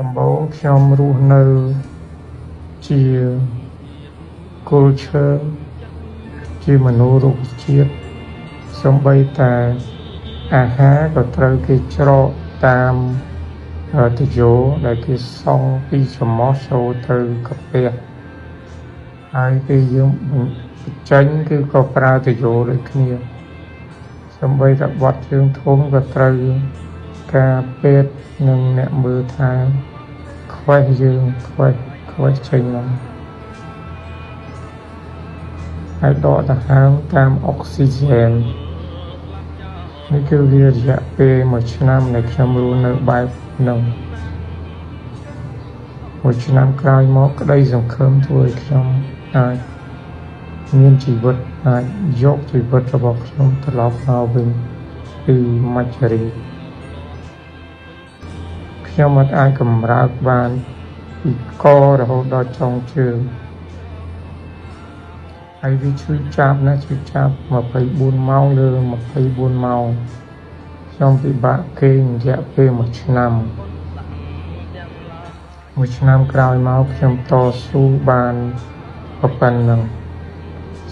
ដំបូងខ្ញុំរស់នៅជាគល់ឈើជាមនុស្សរុក្ខជាតិសូម្បីតែអាហារក៏ត្រូវគេច្រកតាមទយោដែលគេសង់ពីច្រមុះចូលទៅកាពះហើយពេលយើងបញ្ចេញគឺក៏ប្រើទយោដូចគ្នាសូម្បីតែបត់ជើងធំក៏ត្រូវការពេទ្យនិងអ្នកមើលថែខ្វេះយើងខ្វេះចេញមកហើយដកដង្ហើមតាមអុកស៊ីហ្សែននេះគឺវារយៈពេល1ឆ្នាំដែលខ្ញុំរស់នៅបែបហ្នឹង1ឆ្នាំក្រោយមកក្តីសង្ឃឹមធ្វើឲ្យខ្ញុំអាចមានជីវិតអាចយកជីវិតរបស់ខ្ញុំត្រឡប់មកវិញពីមច្ចរីខ្ញុំមិនអាចកម្រើកបានពីករហូតដល់ចុងជើងហើយវាឈឺចាប់ណាស់ឈឺចាប់24ម៉ោងលើ24ម៉ោងខ្ញុំពិបាកគេងរយៈពេល1ឆ្នាំក្រោយមកខ្ញុំតស៊ូបានប៉ុណ្ណឹង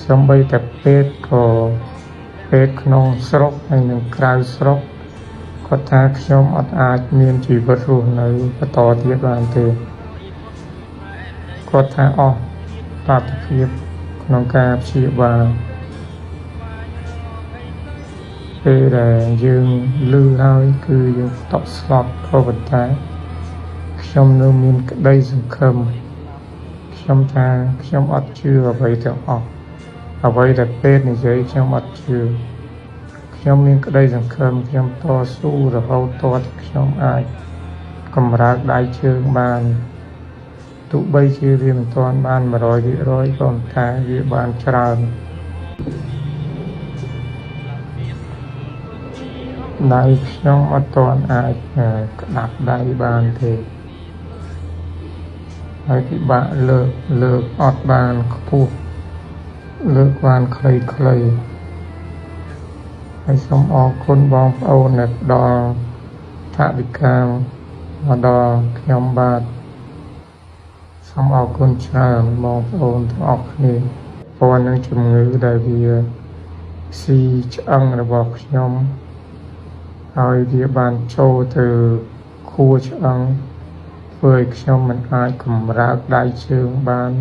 សូម្បីតែពេទ្យក្នុងស្រុកហើយនិងក្រៅស្រុកគាត់ថាខ្ញុំអត់អាចមានជីវិតរស់នៅបន្តទៀតបានទេគាត់ថាអស់លទ្ធភាពក្នុងការព្យាបាលពេលដែលយើងឮហើយគឺយើងតក់ស្លុតក៏ប៉ុន្តែខ្ញុំនៅមានក្តីសង្ឃឹមខ្ញុំថាខ្ញុំអត់ជឿអ្វីទាំងអស់អ្វីដែលពេទ្យនិយាយខ្ញុំអត់ជឿខ្ញុំមានក្តីសង្ឃឹមខ្ញុំតស៊ូរហូតទាល់ខ្ញុំអាចកម្រើកដៃជើងបានទោះបីជាវាមិនទាន់បាន100%ក៏តែវាបានច្រើនដៃខ្ញុំអត់ទាន់អាចក្តាប់ដៃបានទេហើយពិបាកលើកអត់បានខ្ពស់លើកបានខ្លីហើយសូមអរគុណបងប្អូនដែលផ្ដល់ថវិកាមកដល់ខ្ញុំបាទសូមអរគុណច្រើនបងប្អូនទាំងអស់គ្នាព្រោះនឹងជំងឺដែលវាស៊ីឆ្អឹងរបស់ខ្ញុំហើយវាបានចូលទៅខួរឆ្អឹងធ្វើឲ្យខ្ញុំមិនអាចកម្រើកដៃជើងបាន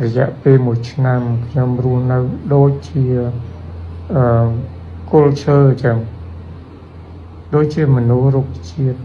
រយៈពេល1ឆ្នាំខ្ញុំរស់នៅដូចជាគល់ឈើអញ្ចឹងដូចជាមនុស្សរុក្ខជាតិ